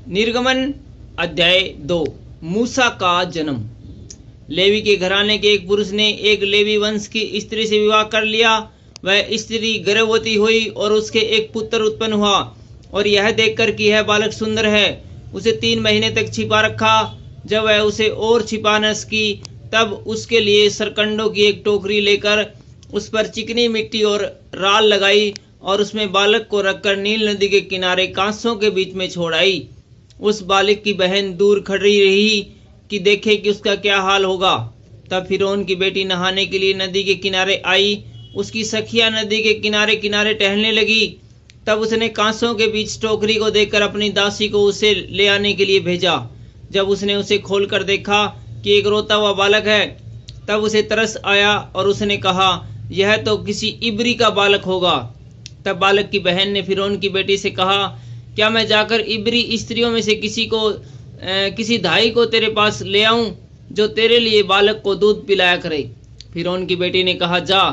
निर्गमन अध्याय 2। मूसा का जन्म। लेवी के घराने के एक पुरुष ने एक लेवी वंश की स्त्री से विवाह कर लिया। वह स्त्री गर्भवती हुई और उसके एक पुत्र उत्पन्न हुआ, और यह देखकर कि यह बालक सुंदर है, उसे 3 महीने तक छिपा रखा। जब वह उसे और छिपा न सकी, तब उसके लिए सरकंडों की एक टोकरी लेकर उस पर चिकनी मिट्टी और राल लगाई और उसमें बालक को रखकर नील नदी के किनारे कांसों के बीच में छोड़ आई। उस बालक की बहन दूर खड़ी रही कि देखे कि उसका क्या हाल होगा। तब फिरौन की बेटी नहाने के लिए नदी के किनारे आई। उसकी सखिया नदी के किनारे किनारे टहलने लगी। तब उसने कांसों के बीच टोकरी को देखकर अपनी दासी को उसे ले आने के लिए भेजा। जब उसने उसे खोलकर देखा कि एक रोता हुआ बालक है, तब उसे तरस आया और उसने कहा, यह तो किसी इब्री का बालक होगा। तब बालक की बहन ने फिरौन की बेटी से कहा, क्या मैं जाकर इब्री स्त्रियों में से किसी धाई को तेरे पास ले आऊं, जो तेरे लिए बालक को दूध पिलाया करे। फिरौन की बेटी ने कहा, जा।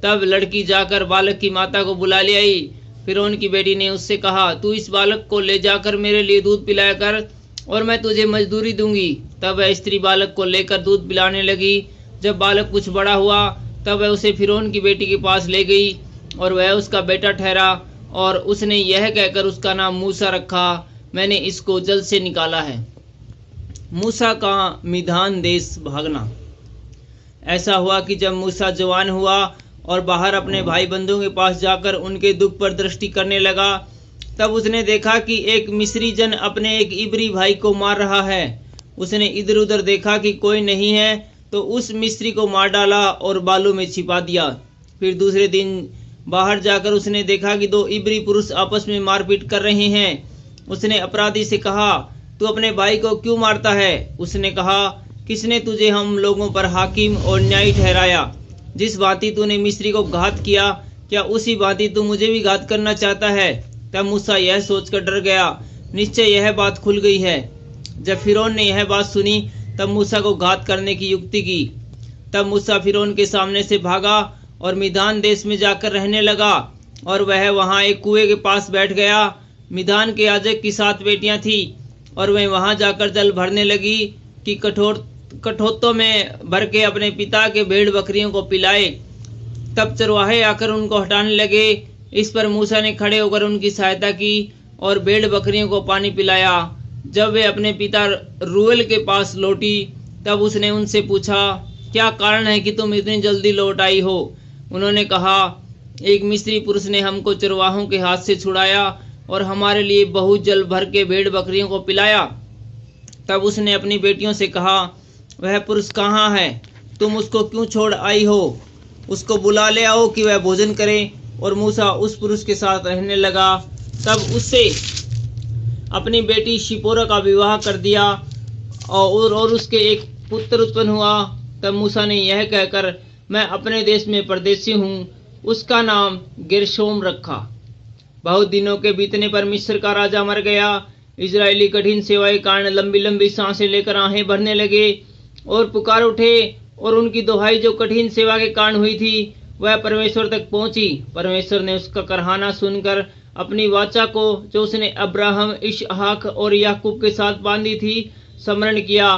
तब लड़की जाकर बालक की माता को बुला ले आई। फिरौन की बेटी ने उससे कहा, तू इस बालक को ले जाकर मेरे लिए दूध पिलाया कर और मैं तुझे मजदूरी दूंगी। तब वह स्त्री बालक को लेकर दूध पिलाने लगी। जब बालक कुछ बड़ा हुआ, तब वह उसे फिरौन की बेटी के पास ले गई और वह उसका बेटा ठहरा, और उसने यह कहकर उसका नाम मूसा रखा, मैंने इसको जल से निकाला है। मूसा का मिधान देश भागना। ऐसा हुआ कि जब मूसा जवान हुआ और बाहर अपने भाई बंधुओं के पास जाकर उनके दुख पर दृष्टि करने लगा, तब उसने देखा कि एक मिस्री जन अपने एक इब्री भाई को मार रहा है। उसने इधर उधर देखा कि कोई नहीं है, तो उस मिस्री को मार डाला और बालू में छिपा दिया। फिर दूसरे दिन बाहर जाकर उसने देखा कि 2 इब्री पुरुष आपस में मारपीट कर रहे हैं। उसने अपराधी से कहा, तू अपने भाई को क्यों मारता है? उसने कहा, किसने तुझे हम लोगों पर हाकिम और न्यायी ठहराया? जिस भांति तूने मिस्री को घात किया, क्या उसी भांति तू मुझे भी घात करना चाहता है? तब मूसा यह सोचकर डर गया, निश्चय यह बात खुल गई है। जब फिरौन ने यह बात सुनी, तब मूसा को घात करने की युक्ति की। तब मूसा फिरौन के सामने से भागा और मिधान देश में जाकर रहने लगा, और वह वहां एक कुएं के पास बैठ गया। मिधान के याजक की 7 बेटियां थी, और वह वहां जाकर जल भरने लगी कि कठोतों में भर के अपने पिता के भेड़ बकरियों को पिलाए। तब चरवाहे आकर उनको हटाने लगे। इस पर मूसा ने खड़े होकर उनकी सहायता की और भेड़ बकरियों को पानी पिलाया। जब वे अपने पिता रूएल के पास लौटी, तब उसने उनसे पूछा, क्या कारण है कि तुम इतनी जल्दी लौट आई हो? उन्होंने कहा, एक मिस्री पुरुष ने हमको चरवाहों के हाथ से छुड़ाया और हमारे लिए बहुत जल भर के भेड़ बकरियों को पिलाया। तब उसने अपनी बेटियों से कहा, वह पुरुष कहाँ है? तुम उसको क्यों छोड़ आई हो? उसको बुला ले आओ कि वह भोजन करे। और मूसा उस पुरुष के साथ रहने लगा। तब उससे अपनी बेटी शिपोरा का विवाह कर दिया, और उसके एक पुत्र उत्पन्न हुआ। तब मूसा ने यह कहकर, मैं अपने देश में परदेसी हूँ, उसका नाम गेरशोम रखा। बहुत दिनों के बीतने पर मिस्र का राजा मर गया। इजरायली कठिन सेवा के कारण लंबी लंबी सांसें लेकर आहें भरने लगे और पुकार उठे, और उनकी दुहाई जो कठिन सेवा के कारण हुई थी, वह परमेश्वर तक पहुंची। परमेश्वर ने उसका करहाना सुनकर अपनी वाचा को, जो उसने अब्राहम, इसहाक और याकूब के साथ बांधी थी, स्मरण किया,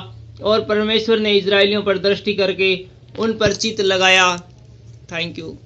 और परमेश्वर ने इजरायलियों पर दृष्टि करके उन पर चित्त लगाया। Thank you.